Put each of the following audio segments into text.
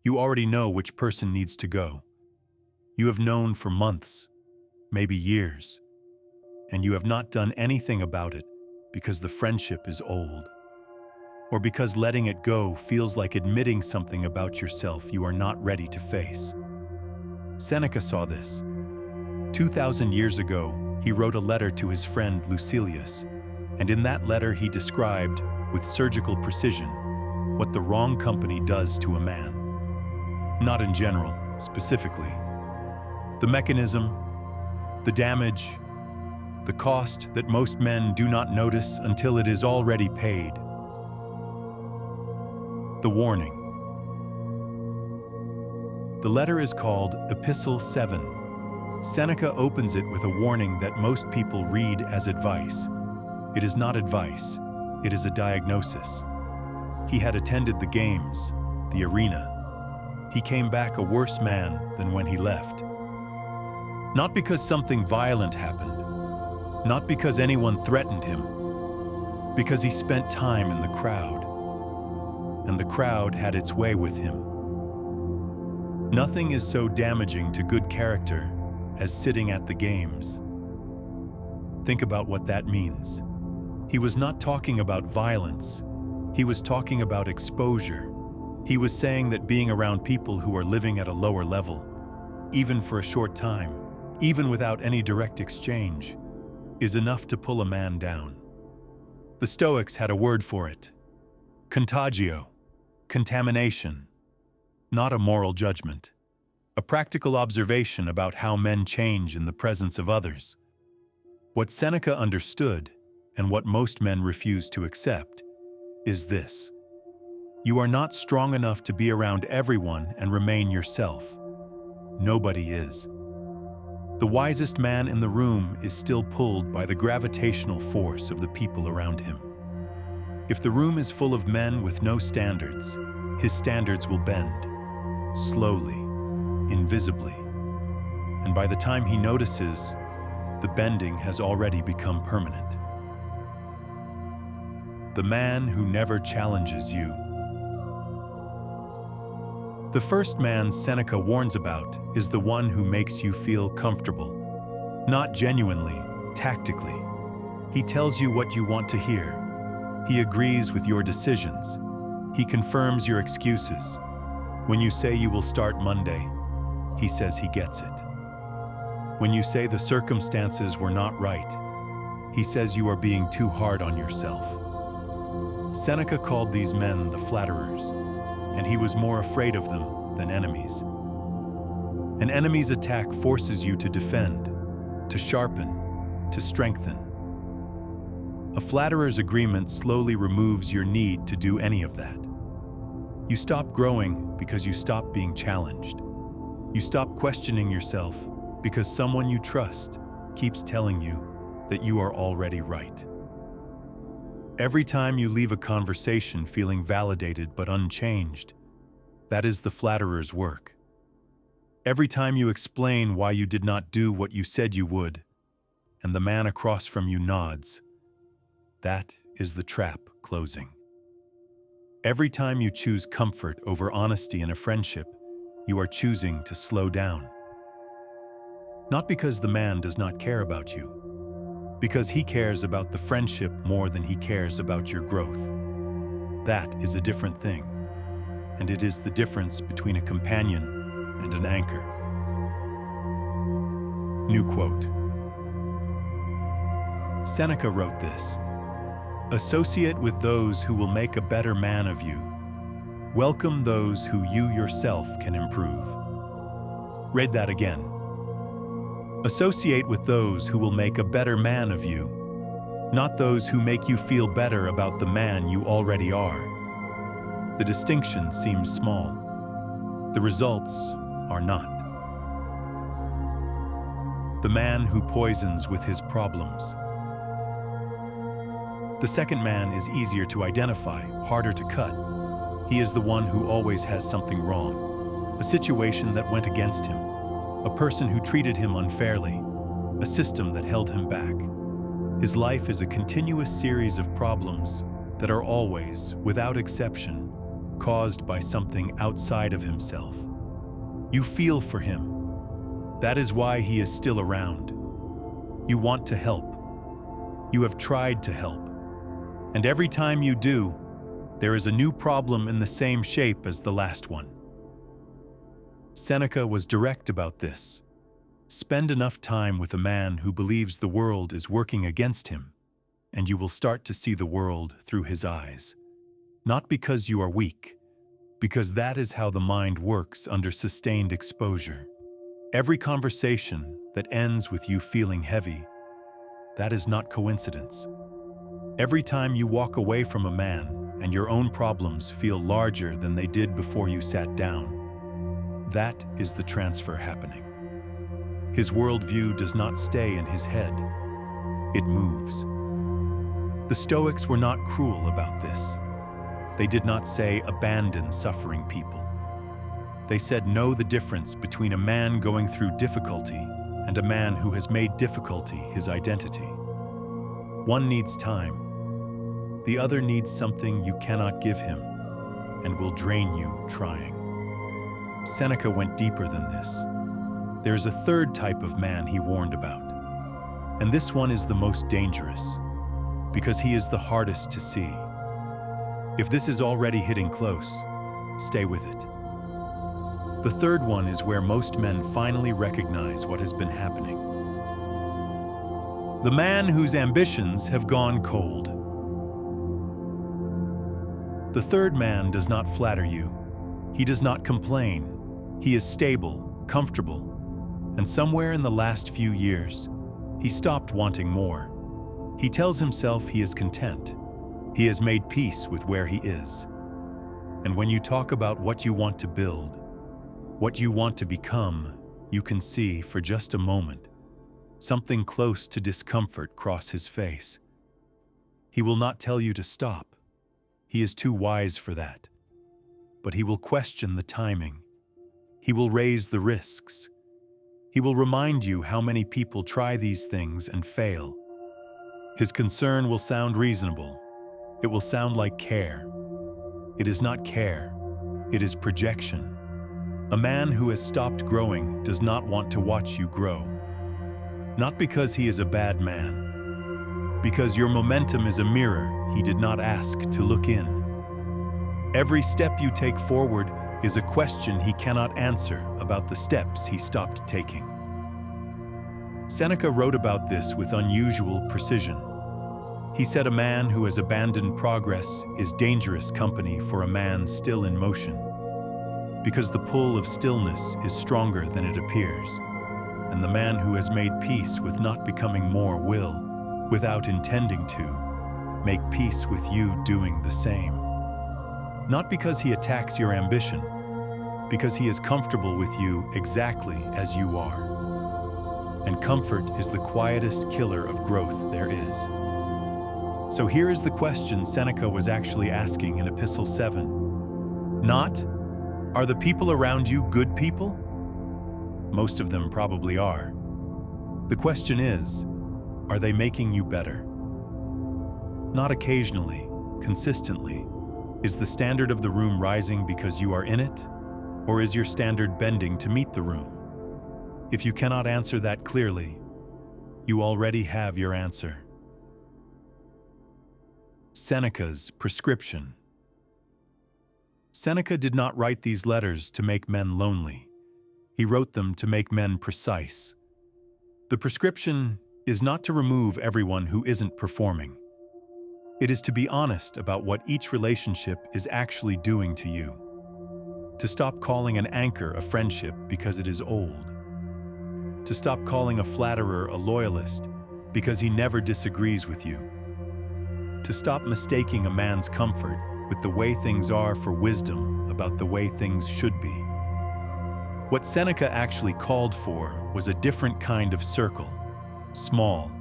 You already know which person needs to go. You have known for months, maybe years, and you have not done anything about it because the friendship is old, or because letting it go feels like admitting something about yourself you are not ready to face. Seneca saw this. 2,000 years ago, he wrote a letter to his friend Lucilius, and in that letter he described, with surgical precision, what the wrong company does to a man. Not in general, specifically. The mechanism, the damage, the cost that most men do not notice until it is already paid. The warning. The letter is called Epistle 7. Seneca opens it with a warning that most people read as advice. It is not advice, it is a diagnosis. He had attended the games, the arena. He came back a worse man than when he left. Not because something violent happened, not because anyone threatened him, because he spent time in the crowd, and the crowd had its way with him. Nothing is so damaging to good character as sitting at the games. Think about what that means. He was not talking about violence. He was talking about exposure. He was saying that being around people who are living at a lower level, even for a short time, even without any direct exchange, is enough to pull a man down. The Stoics had a word for it. Contagio, contamination, not a moral judgment. A practical observation about how men change in the presence of others. What Seneca understood, and what most men refuse to accept, is this. You are not strong enough to be around everyone and remain yourself. Nobody is. The wisest man in the room is still pulled by the gravitational force of the people around him. If the room is full of men with no standards, his standards will bend, slowly, invisibly. And by the time he notices, the bending has already become permanent. The man who never challenges you. The first man Seneca warns about is the one who makes you feel comfortable. Not genuinely, tactically. He tells you what you want to hear. He agrees with your decisions. He confirms your excuses. When you say you will start Monday, he says he gets it. When you say the circumstances were not right, he says you are being too hard on yourself. Seneca called these men the flatterers, and he was more afraid of them than enemies. An enemy's attack forces you to defend, to sharpen, to strengthen. A flatterer's agreement slowly removes your need to do any of that. You stop growing because you stop being challenged. You stop questioning yourself because someone you trust keeps telling you that you are already right. Every time you leave a conversation feeling validated but unchanged, that is the flatterer's work. Every time you explain why you did not do what you said you would, and the man across from you nods, that is the trap closing. Every time you choose comfort over honesty in a friendship, you are choosing to slow down. Not because the man does not care about you, because he cares about the friendship more than he cares about your growth. That is a different thing, and it is the difference between a companion and an anchor. New quote. Seneca wrote this: "Associate with those who will make a better man of you. Welcome those who you yourself can improve." Read that again. Associate with those who will make a better man of you, not those who make you feel better about the man you already are. The distinction seems small. The results are not. The man who poisons with his problems. The second man is easier to identify, harder to cut. He is the one who always has something wrong, a situation that went against him, a person who treated him unfairly, a system that held him back. His life is a continuous series of problems that are always, without exception, caused by something outside of himself. You feel for him. That is why he is still around. You want to help. You have tried to help. And every time you do, there is a new problem in the same shape as the last one. Seneca was direct about this. Spend enough time with a man who believes the world is working against him, and you will start to see the world through his eyes. Not because you are weak, because that is how the mind works under sustained exposure. Every conversation that ends with you feeling heavy, that is not coincidence. Every time you walk away from a man and your own problems feel larger than they did before you sat down, that is the transfer happening. His worldview does not stay in his head. It moves. The Stoics were not cruel about this. They did not say abandon suffering people. They said know the difference between a man going through difficulty and a man who has made difficulty his identity. One needs time. The other needs something you cannot give him and will drain you trying. Seneca went deeper than this. There is a third type of man he warned about. And this one is the most dangerous, because he is the hardest to see. If this is already hitting close, stay with it. The third one is where most men finally recognize what has been happening. The man whose ambitions have gone cold. The third man does not flatter you. He does not complain. He is stable, comfortable, and somewhere in the last few years, he stopped wanting more. He tells himself he is content. He has made peace with where he is. And when you talk about what you want to build, what you want to become, you can see, for just a moment, something close to discomfort cross his face. He will not tell you to stop. He is too wise for that. But he will question the timing. He will raise the risks. He will remind you how many people try these things and fail. His concern will sound reasonable. It will sound like care. It is not care. It is projection. A man who has stopped growing does not want to watch you grow. Not because he is a bad man. Because your momentum is a mirror he did not ask to look in. Every step you take forward is a question he cannot answer about the steps he stopped taking. Seneca wrote about this with unusual precision. He said a man who has abandoned progress is dangerous company for a man still in motion, because the pull of stillness is stronger than it appears, and the man who has made peace with not becoming more will, without intending to, make peace with you doing the same. Not because he attacks your ambition, because he is comfortable with you exactly as you are. And comfort is the quietest killer of growth there is. So here is the question Seneca was actually asking in Epistle 7. Not, are the people around you good people? Most of them probably are. The question is, are they making you better? Not occasionally, consistently. Is the standard of the room rising because you are in it? Or is your standard bending to meet the room? If you cannot answer that clearly, you already have your answer. Seneca's prescription. Seneca did not write these letters to make men lonely. He wrote them to make men precise. The prescription is not to remove everyone who isn't performing. It is to be honest about what each relationship is actually doing to you. To stop calling an anchor a friendship because it is old. To stop calling a flatterer a loyalist because he never disagrees with you. To stop mistaking a man's comfort with the way things are for wisdom about the way things should be. What Seneca actually called for was a different kind of circle, small,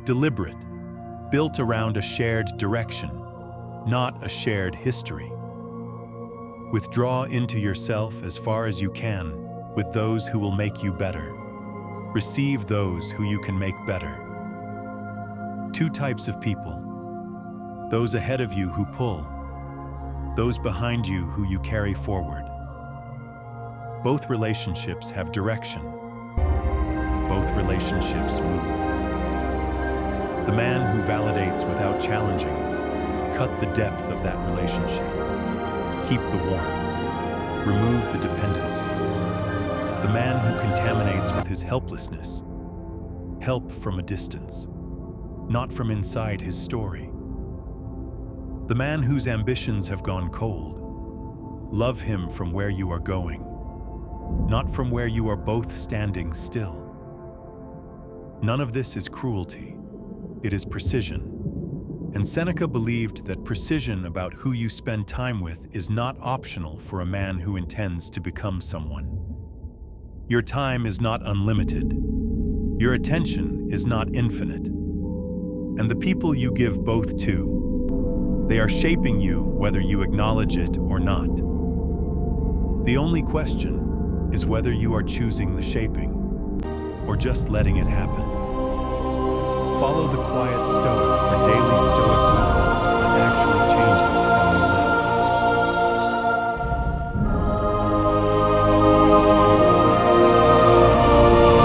deliberate, built around a shared direction, not a shared history. Withdraw into yourself as far as you can with those who will make you better. Receive those who you can make better. Two types of people. Those ahead of you who pull. those behind you who you carry forward. Both relationships have direction. Both relationships move. The man who validates without challenging, cut the depth of that relationship. Keep the warmth. Remove the dependency. The man who contaminates with his helplessness. Help from a distance, not from inside his story. The man whose ambitions have gone cold. Love him from where you are going, not from where you are both standing still. None of this is cruelty. It is precision. And Seneca believed that precision about who you spend time with is not optional for a man who intends to become someone. Your time is not unlimited. Your attention is not infinite. And the people you give both to, they are shaping you whether you acknowledge it or not. The only question is whether you are choosing the shaping or just letting it happen. Follow the Quiet Stoic for daily Stoic